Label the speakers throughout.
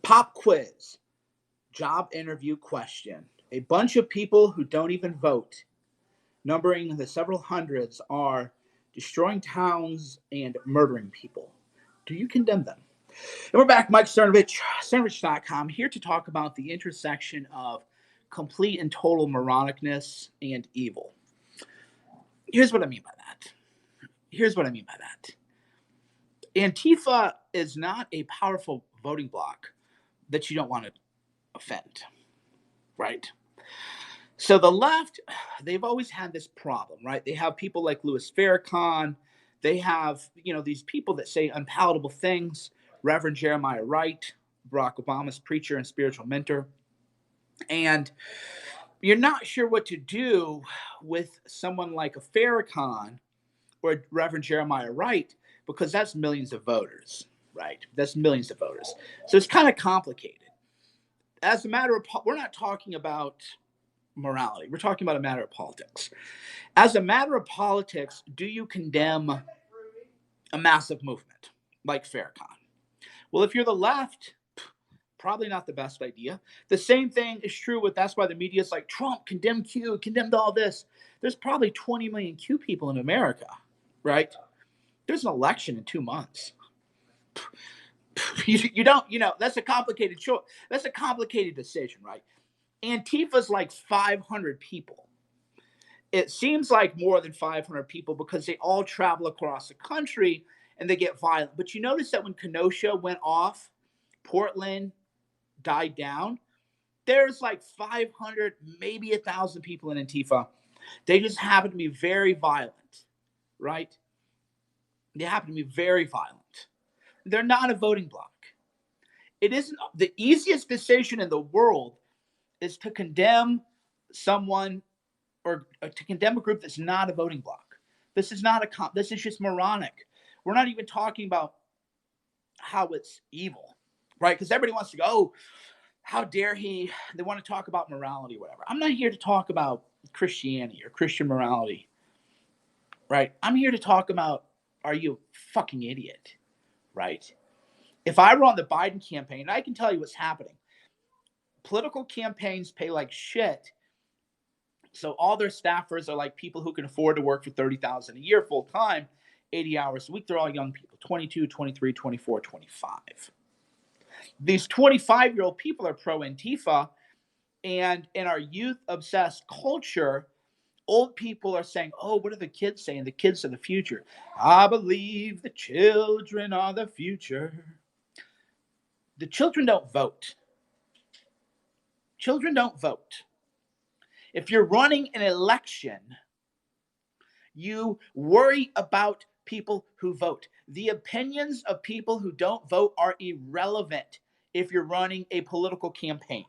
Speaker 1: Pop quiz, job interview question. A bunch of people who don't even vote, numbering the several hundreds, are destroying towns and murdering people. Do you condemn them? And we're back, Mike Cernovich, Cernovich.com, here to talk about the intersection of complete and total moronicness and evil. Here's what I mean by that. Antifa is not a powerful voting bloc that you don't want to offend, right? So the left, they've always had this problem, right? They have people like Louis Farrakhan. They have, these people that say unpalatable things. Reverend Jeremiah Wright, Barack Obama's preacher and spiritual mentor. And you're not sure what to do with someone like a Farrakhan or Reverend Jeremiah Wright, because that's millions of voters, right? That's millions of voters. So it's kind of complicated. As a matter of, we're not talking about morality. We're talking about a matter of politics. As a matter of politics, do you condemn a massive movement like Farrakhan? Well, if you're the left, probably not the best idea. The same thing is true with, that's why the media is like, Trump condemned Q, condemned all this. There's probably 20 million Q people in America, right? There's an election in 2 months. You don't, that's a complicated choice. That's a complicated decision, right? Antifa's like 500 people. It seems like more than 500 people because they all travel across the country and they get violent. But you notice that when Kenosha went off, Portland died down, there's like 500, maybe 1,000 people in Antifa. They just happen to be very violent, right? They happen to be very violent. They're not a voting bloc. It isn't the easiest decision in the world is to condemn someone or to condemn a group that's not a voting bloc. This is not this is just moronic. We're not even talking about how it's evil, right? Because everybody wants to go, oh, how dare he? They want to talk about morality or whatever. I'm not here to talk about Christianity or Christian morality, right? I'm here to talk about, are you a fucking idiot, right? If I were on the Biden campaign, I can tell you what's happening. Political campaigns pay like shit. So all their staffers are like people who can afford to work for $30,000 a year full time, 80 hours a week. They're all young people, 22, 23, 24, 25. These 25-year-old people are pro-Antifa, and in our youth-obsessed culture, old people are saying, oh, what are the kids saying? The kids are the future. I believe the children are the future. The children don't vote. Children don't vote. If you're running an election, you worry about people who vote. The opinions of people who don't vote are irrelevant if you're running a political campaign.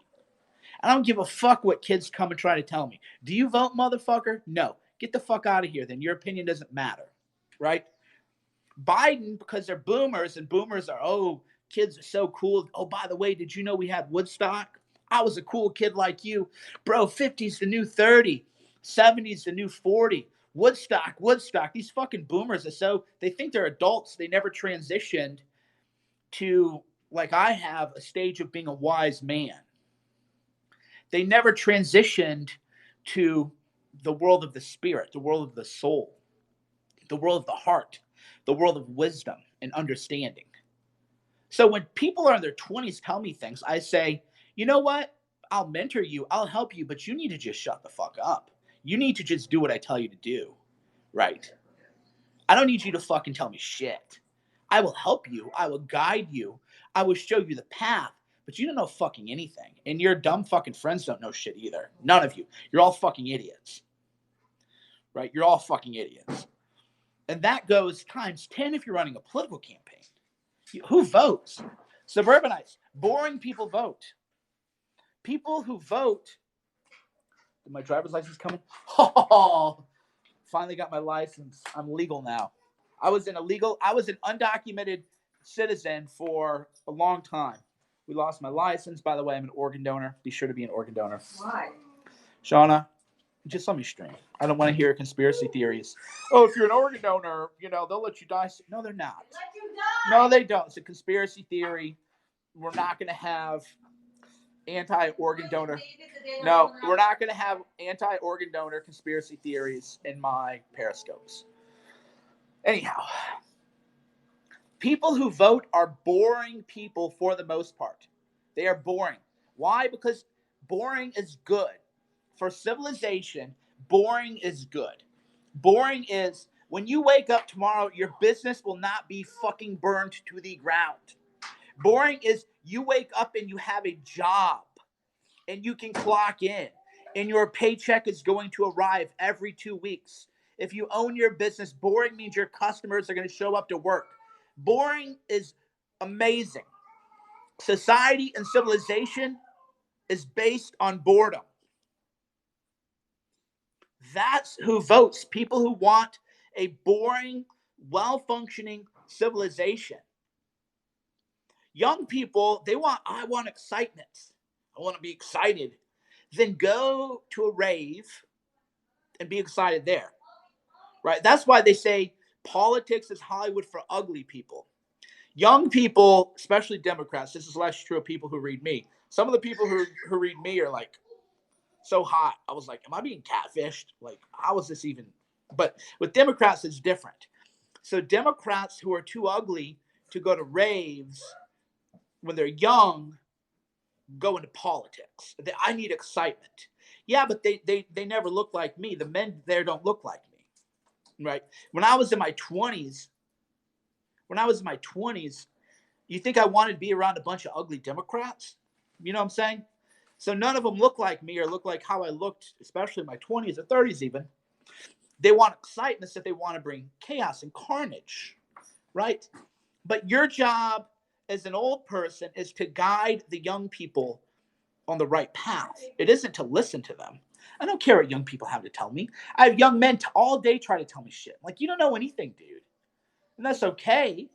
Speaker 1: I don't give a fuck what kids come and try to tell me. Do you vote, motherfucker? No. Get the fuck out of here, then. Your opinion doesn't matter, right? Biden, because they're boomers, and boomers are, oh, kids are so cool. Oh, by the way, did you know we had Woodstock? I was a cool kid like you. Bro, 50's the new 30. 70's the new 40. Woodstock. These fucking boomers are so, they think they're adults. They never transitioned to, like I have, a stage of being a wise man. They never transitioned to the world of the spirit, the world of the soul, the world of the heart, the world of wisdom and understanding. So when people are in their 20s tell me things, I say, you know what? I'll mentor you. I'll help you, but you need to just shut the fuck up. You need to just do what I tell you to do, right? I don't need you to fucking tell me shit. I will help you. I will guide you. I will show you the path, but you don't know fucking anything. And your dumb fucking friends don't know shit either. None of you. You're all fucking idiots, right? You're all fucking idiots. And that goes times 10 if you're running a political campaign. Who votes? Suburbanites. Boring people vote. People who vote. Did my driver's license come in? Oh, finally got my license. I'm legal now. I was an undocumented citizen for a long time. We lost my license. By the way, I'm an organ donor. Be sure to be an organ donor.
Speaker 2: Why?
Speaker 1: Shauna, just let me stream. I don't want to hear conspiracy theories. Oh, if you're an organ donor, they'll let you die. No, they're not.
Speaker 2: Let you die.
Speaker 1: No, they don't. It's a conspiracy theory. we're not going to have anti-organ donor. No, we're not going to have anti-organ donor conspiracy theories in my periscopes. Anyhow, people who vote are boring people for the most part. They are boring. Why? Because boring is good. For civilization, boring is good. Boring is when you wake up tomorrow, your business will not be fucking burned to the ground. Boring is you wake up and you have a job and you can clock in and your paycheck is going to arrive every 2 weeks. If you own your business, boring means your customers are going to show up to work. Boring is amazing. Society and civilization is based on boredom. That's who votes. People who want a boring, well-functioning civilization. Young people, I want excitement. I want to be excited. Then go to a rave and be excited there. Right? That's why they say politics is Hollywood for ugly people. Young people, especially Democrats, this is less true of people who read me. Some of the people who read me are like so hot. I was like, am I being catfished? Like, how is this even? But with Democrats, it's different. So Democrats who are too ugly to go to raves when they're young go into politics. I need excitement. Yeah, but they never look like me. The men there don't look like me. Right? When I was in my 20s, you think I wanted to be around a bunch of ugly Democrats? You know what I'm saying? So none of them look like me or look like how I looked, especially in my 20s or 30s even. They want excitement, so they want to bring chaos and carnage, right? But your job as an old person is to guide the young people on the right path. It isn't to listen to them. I don't care what young people have to tell me. I have young men all day try to tell me shit. Like, you don't know anything, dude. And that's okay.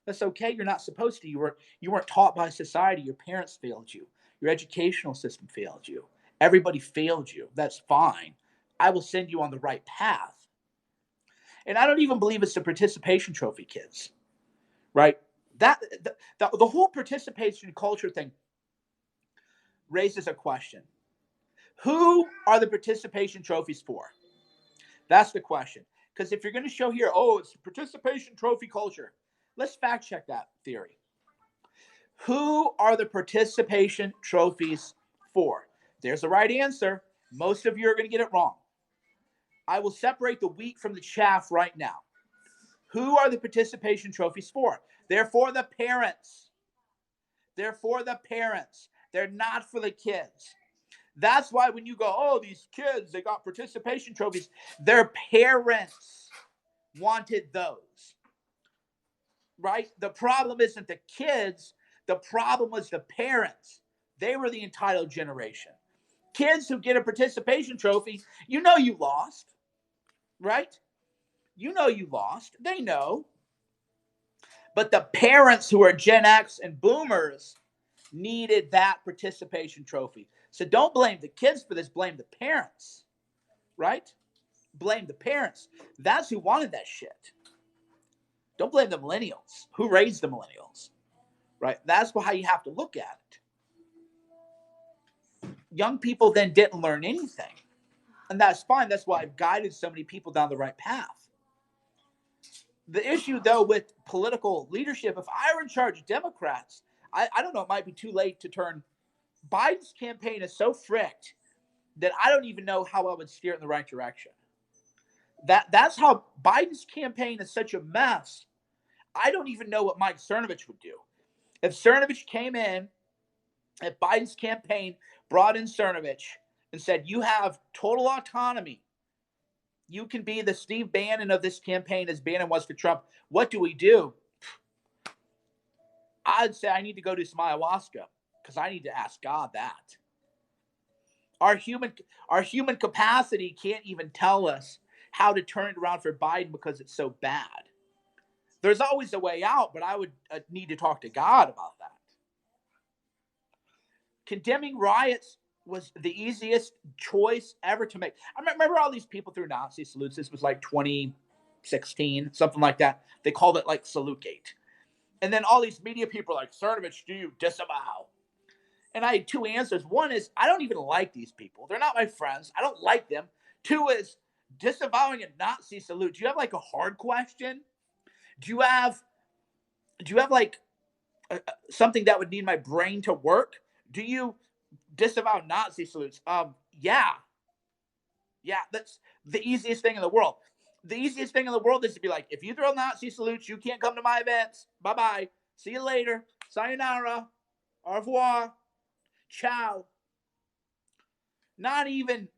Speaker 1: That's okay. You're not supposed to. You weren't taught by society. Your parents failed you. Your educational system failed you. Everybody failed you. That's fine. I will send you on the right path. And I don't even believe it's the participation trophy kids, right? The whole participation culture thing raises a question. Who are the participation trophies for? That's the question. Because if you're going to show here, it's participation trophy culture, let's fact check that theory. Who are the participation trophies for? There's the right answer. Most of you are going to get it wrong. I will separate the wheat from the chaff right now. Who are the participation trophies for? They're for the parents. They're for the parents. They're not for the kids. That's why when you go, these kids, they got participation trophies, their parents wanted those. Right? The problem isn't the kids. The problem was the parents. They were the entitled generation. Kids who get a participation trophy, you know you lost. Right? You know you lost. They know. But the parents who are Gen X and boomers needed that participation trophy. So don't blame the kids for this. Blame the parents. Right? Blame the parents. That's who wanted that shit. Don't blame the millennials. Who raised the millennials? Right? That's how you have to look at it. Young people then didn't learn anything. And that's fine. That's why I've guided so many people down the right path. The issue, though, with political leadership, if I were in charge of Democrats, I don't know, it might be too late to turn. Biden's campaign is so fricked that I don't even know how I would steer it in the right direction. That's how Biden's campaign is such a mess. I don't even know what Mike Cernovich would do. If Cernovich came in, if Biden's campaign brought in Cernovich and said, you have total autonomy. You can be the Steve Bannon of this campaign as Bannon was for Trump. What do we do? I'd say I need to go do some ayahuasca because I need to ask God that. Our human capacity can't even tell us how to turn it around for Biden because it's so bad. There's always a way out, but I would need to talk to God about that. Condemning riots was the easiest choice ever to make. I remember all these people threw Nazi salutes. This was like 2016, something like that. They called it like Salute Gate. And then all these media people are like, Cernovich, do you disavow? And I had two answers. One is, I don't even like these people. They're not my friends. I don't like them. Two is, disavowing a Nazi salute. Do you have like a hard question? Do you have like something that would need my brain to work? Do you disavow Nazi salutes? Yeah. Yeah, that's the easiest thing in the world. The easiest thing in the world is to be like, if you throw Nazi salutes, you can't come to my events. Bye-bye. See you later. Sayonara. Au revoir. Ciao. Not even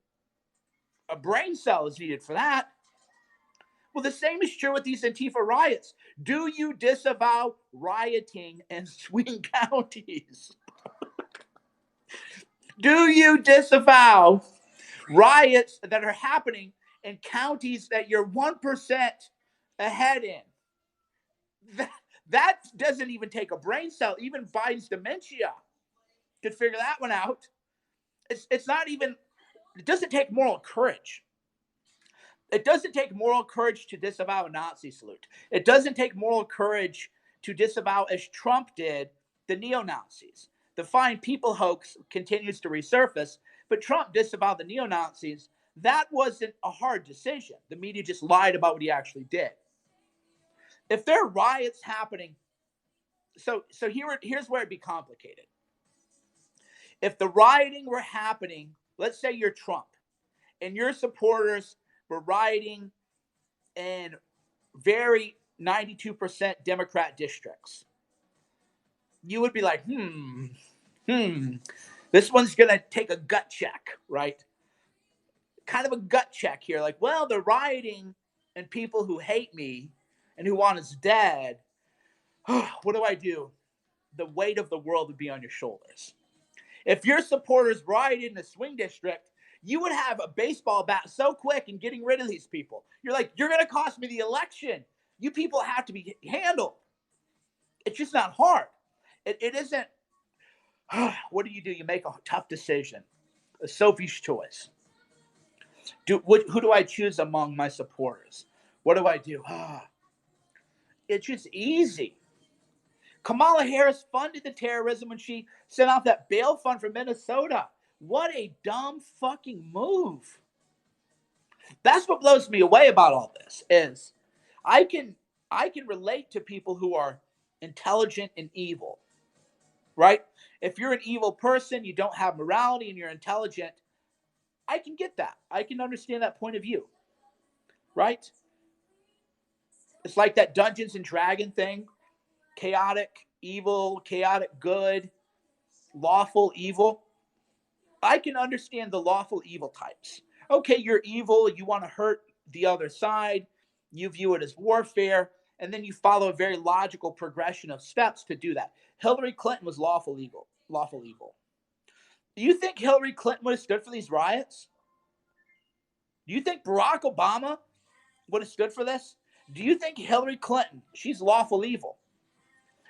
Speaker 1: a brain cell is needed for that. Well, the same is true with these Antifa riots. Do you disavow rioting in swing counties? Do you disavow riots that are happening in counties that you're 1% ahead in? That doesn't even take a brain cell. Even Biden's dementia could figure that one out. It's not even, it doesn't take moral courage. It doesn't take moral courage to disavow a Nazi salute. It doesn't take moral courage to disavow, as Trump did, the neo-Nazis. The Fine People hoax continues to resurface, but Trump disavowed the neo-Nazis. That wasn't a hard decision. The media just lied about what he actually did. If there are riots happening, so here's where it'd be complicated. If the rioting were happening, let's say you're Trump, and your supporters were rioting in very 92% Democrat districts, you would be like, this one's going to take a gut check, right? Kind of a gut check here. Like, well, they're rioting and people who hate me and who want us dead. What do I do? The weight of the world would be on your shoulders. If your supporters rioted in a swing district, you would have a baseball bat so quick in getting rid of these people. You're like, you're going to cost me the election. You people have to be handled. It's just not hard. It isn't. What do? You make a tough decision, a Sophie's choice. Who do I choose among my supporters? What do I do? It's just easy. Kamala Harris funded the terrorism when she sent out that bail fund for Minnesota. What a dumb fucking move. That's what blows me away about all this is I can relate to people who are intelligent and evil, right? If you're an evil person, you don't have morality and you're intelligent, I can get that. I can understand that point of view, right? It's like that Dungeons and Dragon thing. Chaotic evil, chaotic good, lawful evil. I can understand the lawful evil types. Okay, you're evil, you want to hurt the other side, you view it as warfare, and then you follow a very logical progression of steps to do that. Hillary Clinton was lawful evil. Do you think Hillary Clinton would have stood for these riots? Do you think Barack Obama would have stood for this? Do you think Hillary Clinton, she's lawful evil?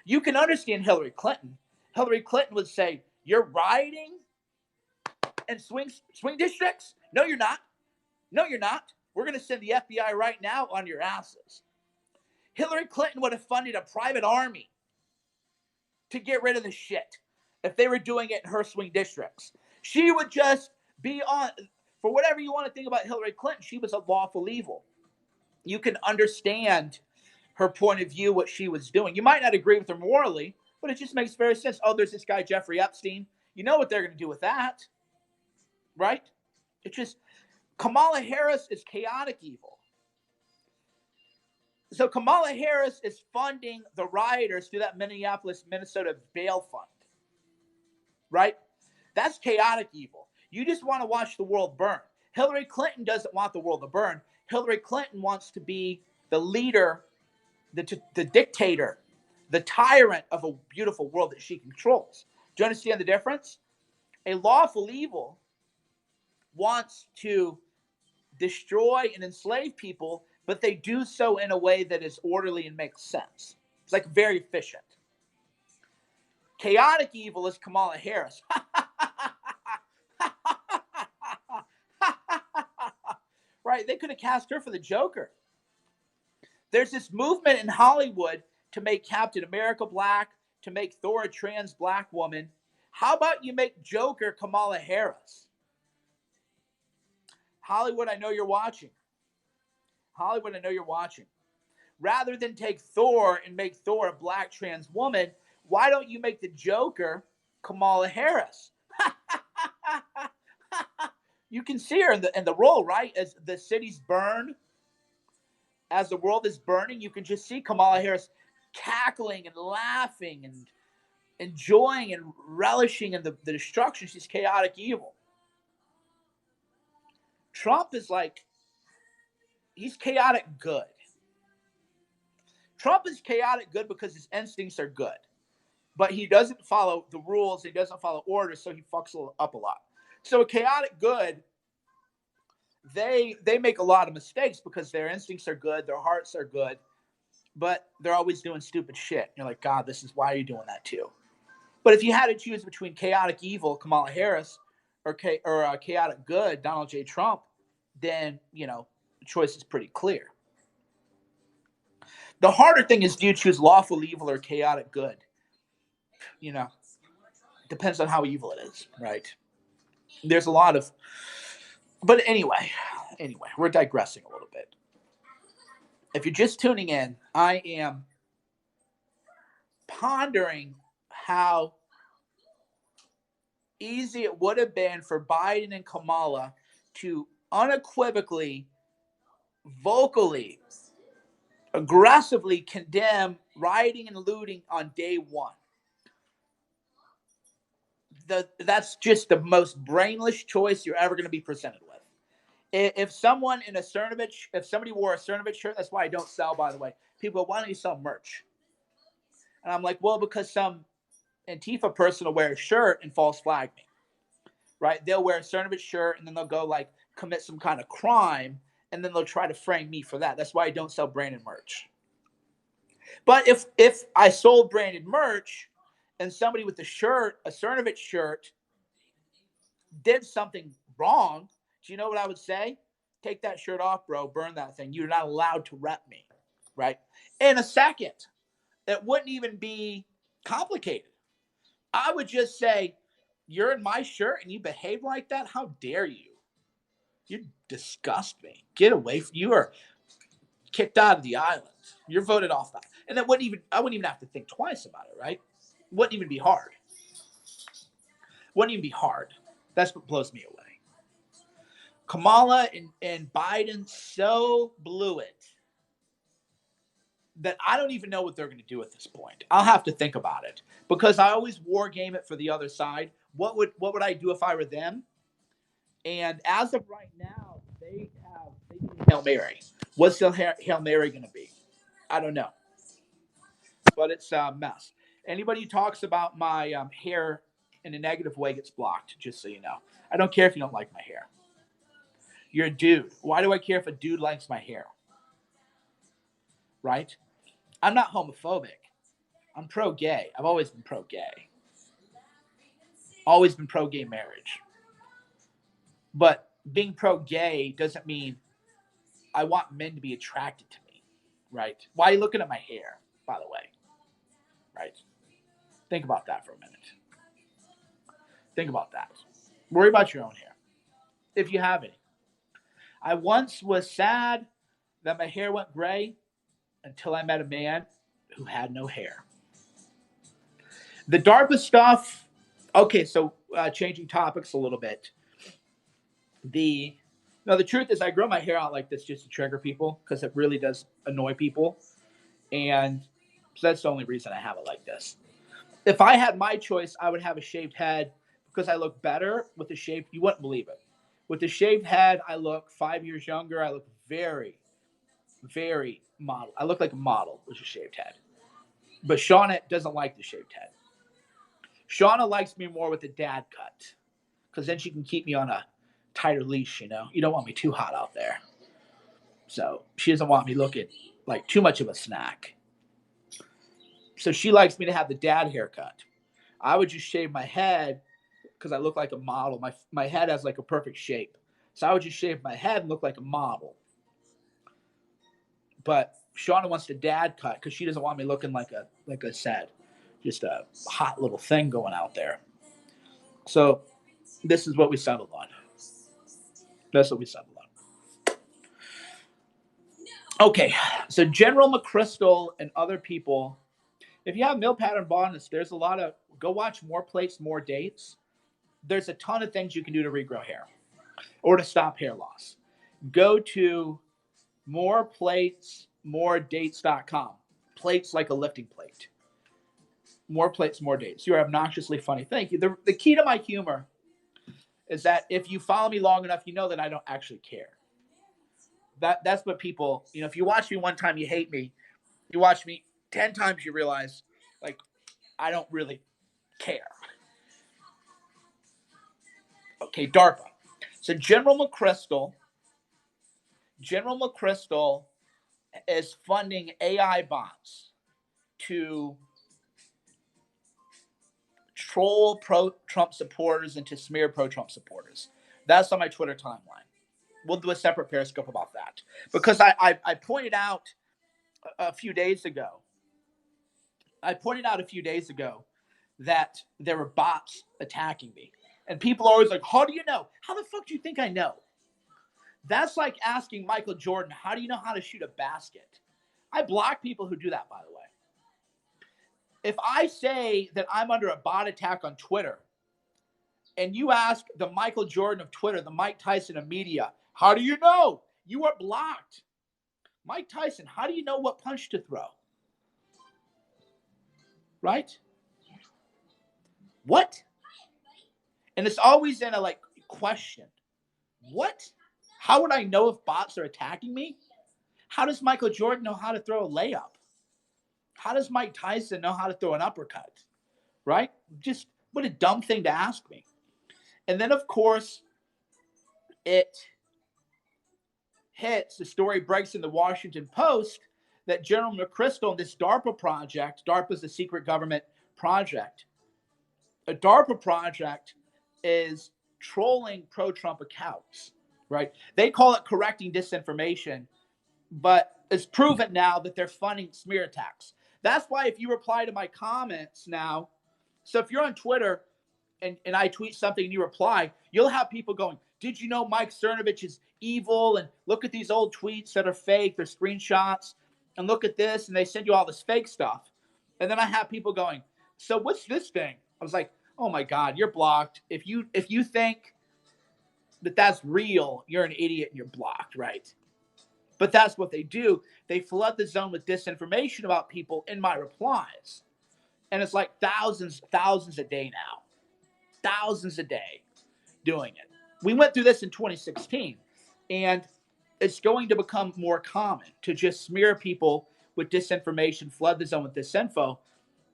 Speaker 1: You can understand Hillary Clinton. Hillary Clinton would say, you're rioting in swing districts? No, you're not. No, you're not. We're going to send the FBI right now on your asses. Hillary Clinton would have funded a private army to get rid of the shit if they were doing it in her swing districts. She would just be on, for whatever you want to think about Hillary Clinton, she was a lawful evil. You can understand her point of view, what she was doing. You might not agree with her morally, but it just makes very sense. Oh, there's this guy, Jeffrey Epstein. You know what they're going to do with that, right? It's just, Kamala Harris is chaotic evil. So Kamala Harris is funding the rioters through that Minneapolis, Minnesota bail fund, right? That's chaotic evil. You just want to watch the world burn. Hillary Clinton doesn't want the world to burn. Hillary Clinton wants to be the leader, the dictator, the tyrant of a beautiful world that she controls. Do you understand the difference? A lawful evil wants to destroy and enslave people, but they do so in a way that is orderly and makes sense. It's like very efficient. Chaotic evil is Kamala Harris. Right? They could have cast her for the Joker. There's this movement in Hollywood to make Captain America black, to make Thor a trans black woman. How about you make Joker Kamala Harris? Hollywood, I know you're watching. Hollywood, I know you're watching. Rather than take Thor and make Thor a black trans woman, why don't you make the Joker Kamala Harris? You can see her in the role, right? As the cities burn, as the world is burning, you can just see Kamala Harris cackling and laughing and enjoying and relishing in the destruction. She's chaotic evil. Trump is like, he's chaotic good. Trump is chaotic good because his instincts are good. But he doesn't follow the rules. He doesn't follow orders, so he fucks up a lot. So a chaotic good, they make a lot of mistakes because their instincts are good, their hearts are good, but they're always doing stupid shit. You're like, God, this is why are you doing that too? But if you had to choose between chaotic evil, Kamala Harris, or chaotic good, Donald J. Trump, then, the choice is pretty clear. The harder thing is, do you choose lawful evil or chaotic good? Depends on how evil it is, right? There's a lot of, but anyway, we're digressing a little bit. If you're just tuning in, I am pondering how easy it would have been for Biden and Kamala to unequivocally, vocally, aggressively condemn rioting and looting on day one. That's just the most brainless choice you're ever going to be presented with. If somebody wore a Cernovich shirt, that's why I don't sell, by the way. People go, why don't you sell merch? And I'm like, well, because some Antifa person will wear a shirt and false flag me, right? They'll wear a Cernovich shirt and then they'll go like commit some kind of crime and then they'll try to frame me for that. That's why I don't sell branded merch. But if I sold branded merch and somebody with a Cernovich shirt, did something wrong, do you know what I would say? Take that shirt off, bro. Burn that thing. You're not allowed to rep me, right? In a second, it wouldn't even be complicated. I would just say, you're in my shirt and you behave like that? How dare you? You disgust me. Get away from you. Are kicked out of the island. You're voted off that. And I wouldn't even have to think twice about it, right? Wouldn't even be hard. Wouldn't even be hard. That's what blows me away. Kamala and Biden so blew it that I don't even know what they're going to do at this point. I'll have to think about it because I always war game it for the other side. What would I do if I were them? And as of right now, they need Hail Mary. What's the Hail Mary going to be? I don't know, but it's a mess. Anybody who talks about my hair in a negative way gets blocked. Just so you know, I don't care if you don't like my hair. You're a dude. Why do I care if a dude likes my hair? Right? I'm not homophobic. I'm pro-gay. I've always been pro-gay. Always been pro-gay marriage. But being pro-gay doesn't mean I want men to be attracted to me. Right? Why are you looking at my hair, by the way? Right? Think about that for a minute. Think about that. Worry about your own hair. If you have any. I once was sad that my hair went gray until I met a man who had no hair. The DARPA stuff. Okay, so changing topics a little bit. The truth is I grow my hair out like this just to trigger people because it really does annoy people. And so that's the only reason I have it like this. If I had my choice, I would have a shaved head because I look better with the shaved. You wouldn't believe it. With the shaved head, I look 5 years younger. I look very, very model. I look like a model with a shaved head. But Shauna doesn't like the shaved head. Shauna likes me more with the dad cut because then she can keep me on a tighter leash, You don't want me too hot out there. So she doesn't want me looking like too much of a snack. So she likes me to have the dad haircut. I would just shave my head because I look like a model. My head has like a perfect shape. So I would just shave my head and look like a model. But Shauna wants to dad cut because she doesn't want me looking like a sad, just a hot little thing going out there. So this is what we settled on. That's what we settled on. Okay, so General McChrystal and other people, if you have male pattern baldness, there's a lot of, go watch More Plates, More Dates. There's a ton of things you can do to regrow hair or to stop hair loss. Go to moreplates.moredates.com. Plates like a lifting plate. More Plates, More Dates. You're obnoxiously funny. Thank you. The key to my humor is that if you follow me long enough, you know that I don't actually care. That's what people, if you watch me one time, you hate me. You watch me 10 times, you realize, like, I don't really care. Okay, DARPA. So General McChrystal is funding AI bots to troll pro-Trump supporters and to smear pro-Trump supporters. That's on my Twitter timeline. We'll do a separate Periscope about that. Because I pointed out a few days ago, that there were bots attacking me. And people are always like, how do you know? How the fuck do you think I know? That's like asking Michael Jordan, how do you know how to shoot a basket? I block people who do that, by the way. If I say that I'm under a bot attack on Twitter, and you ask the Michael Jordan of Twitter, the Mike Tyson of media, how do you know? You are blocked. Mike Tyson, how do you know what punch to throw? Right? What? And it's always in a question. What? How would I know if bots are attacking me? How does Michael Jordan know how to throw a layup? How does Mike Tyson know how to throw an uppercut? Right? Just what a dumb thing to ask me. And then, of course, it hits, the story breaks in the Washington Post that General McChrystal, this DARPA project, DARPA is a secret government project. A DARPA project is trolling pro-Trump accounts, right? They call it correcting disinformation, but it's proven now that they're funding smear attacks. That's why if you reply to my comments now, so if you're on Twitter and I tweet something and you reply, you'll have people going, did you know Mike Cernovich is evil? And look at these old tweets that are fake. They're screenshots. And look at this. And they send you all this fake stuff. And then I have people going, so what's this thing? I was like, oh my God, you're blocked. If you think that that's real, you're an idiot and you're blocked, right? But that's what they do. They flood the zone with disinformation about people in my replies. And it's like thousands a day now. Thousands a day doing it. We went through this in 2016, and it's going to become more common to just smear people with disinformation, flood the zone with disinfo.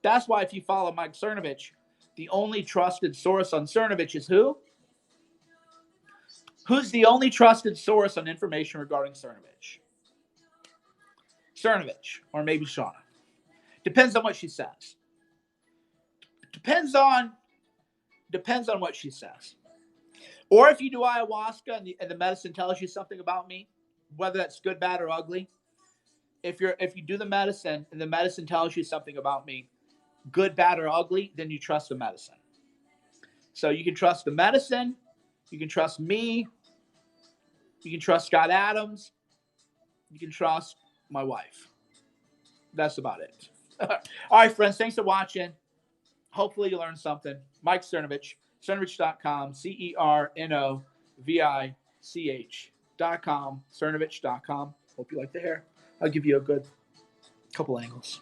Speaker 1: That's why if you follow Mike Cernovich, the only trusted source on Cernovich is who? Who's the only trusted source on information regarding Cernovich? Cernovich, or maybe Shauna. Depends on what she says. Depends on what she says. Or if you do ayahuasca and the medicine tells you something about me, whether that's good, bad, or ugly. If you do the medicine and the medicine tells you something about me, good, bad, or ugly, then you trust the medicine. So you can trust the medicine, you can trust me, you can trust Scott Adams, you can trust my wife. That's about it. All right, friends, thanks for watching. Hopefully you learned something. Mike Cernovich, Cernovich.com, Cernovich.com, Cernovich.com. Hope you like the hair. I'll give you a good couple angles.